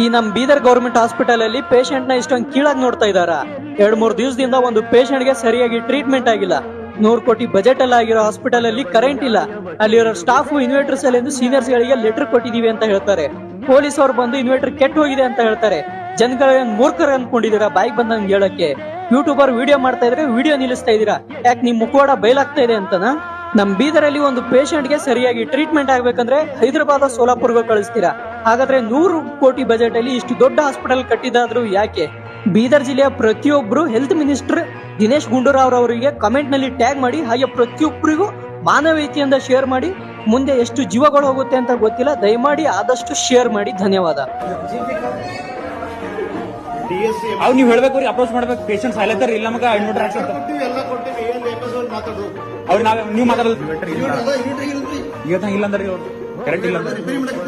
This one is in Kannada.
ಈ ನಮ್ ಬೀದರ್ ಗೌರ್ಮೆಂಟ್ ಹಾಸ್ಪಿಟಲ್ ಅಲ್ಲಿ ಪೇಷಂಟ್ ನ ಇಷ್ಟೊಂದು ಕೀಳಾಗಿ ನೋಡ್ತಾ ಇದಾರ. 2-3 ದಿವಸದಿಂದ ಒಂದು ಪೇಷಂಟ್ ಗೆ ಸರಿಯಾಗಿ ಟ್ರೀಟ್ಮೆಂಟ್ ಆಗಿಲ್ಲ. 100 ಕೋಟಿ ಬಜೆಟ್ ಅಲ್ಲಿ ಆಗಿರೋ ಹಾಸ್ಪಿಟಲ್ ಅಲ್ಲಿ ಕರೆಂಟ್ ಇಲ್ಲ. ಅಲ್ಲಿರೋ ಸ್ಟಾಫ್ ಇನ್ವರ್ಟರ್ಸ್ ಅಲ್ಲಿ ಸೀನಿಯರ್ಸ್ ಗಳಿಗೆ ಲೆಟರ್ ಕೊಟ್ಟಿದೀವಿ ಅಂತ ಹೇಳ್ತಾರೆ. ಪೊಲೀಸ್ ಅವ್ರು ಬಂದು ಇನ್ವರ್ಟರ್ ಕೆಟ್ಟ ಹೋಗಿದೆ ಅಂತ ಹೇಳ್ತಾರೆ. ಜನಗಳನ್ನ ಮೂರ್ಖರು ಅನ್ಕೊಂಡಿದೀರಾ ಬಾಯಿಗೆ ಬಂದಂಗೆ ಹೇಳಕ್ಕೆ? ಯೂಟ್ಯೂಬರ್ ವಿಡಿಯೋ ಮಾಡ್ತಾ ಇದ್ರೆ ವಿಡಿಯೋ ನಿಲ್ಲಿಸ್ತಾ ಇದೀರಾ, ಯಾಕೆ ನಿಮ್ ಮುಖವಾಡ ಬಯಲಾಗ್ತಾ ಇದೆ ಅಂತನಾ? ನಮ್ ಬೀದರಲ್ಲಿ ಒಂದು ಪೇಷಂಟ್ ಗೆ ಸರಿಯಾಗಿ ಟ್ರೀಟ್ಮೆಂಟ್ ಆಗ್ಬೇಕಂದ್ರೆ ಹೈದರಾಬಾದ್ ಸೋಲಾಪುರ್ಗೆ ಕಳಿಸ್ತೀರಾ. ಹಾಗಾದ್ರೆ 100 ಕೋಟಿ ಬಜೆಟ್ ಅಲ್ಲಿ ಇಷ್ಟು ದೊಡ್ಡ ಹಾಸ್ಪಿಟಲ್ ಕಟ್ಟಿದಾದ್ರು ಯಾಕೆ? ಬೀದರ್ ಜಿಲ್ಲೆಯ ಪ್ರತಿಯೊಬ್ರು ಹೆಲ್ತ್ ಮಿನಿಸ್ಟರ್ ದಿನೇಶ್ ಗುಂಡೂರಾವ್ ಅವರಿಗೆ ಕಮೆಂಟ್ ನಲ್ಲಿ ಟ್ಯಾಗ್ ಮಾಡಿ, ಹಾಗೆ ಪ್ರತಿಯೊಬ್ಬರಿಗೂ ಮಾನವೀಯತೆಯಿಂದ ಶೇರ್ ಮಾಡಿ. ಮುಂದೆ ಎಷ್ಟು ಜೀವಗಳು ಹೋಗುತ್ತೆ ಅಂತ ಗೊತ್ತಿಲ್ಲ, ದಯಮಾಡಿ ಆದಷ್ಟು ಶೇರ್ ಮಾಡಿ. ಧನ್ಯವಾದ. ಅವ್ ನೀವ್ ಹೇಳ್ಬೇಕು, ಅಪ್ರೋಚ್ ಮಾಡ್ಬೇಕು. ಪೇಷಂಟ್ ಸಾಯ್ಲತ್ತಾರ, ಇಲ್ಲ ನಮಗ ಇನ್ವರ್ಟರ್ ಹಾಕ್ಸಂತ ಅವ್ರು ನೀವು ಮಾತಾಡೋದು ಇಲ್ಲ ಅಂದ್ರೆ ಕರೆಂಟ್ ಇಲ್ಲ ಅಂದ್ರೆ ರಿಪೇರಿ ಮಾಡಕ್ಕೆ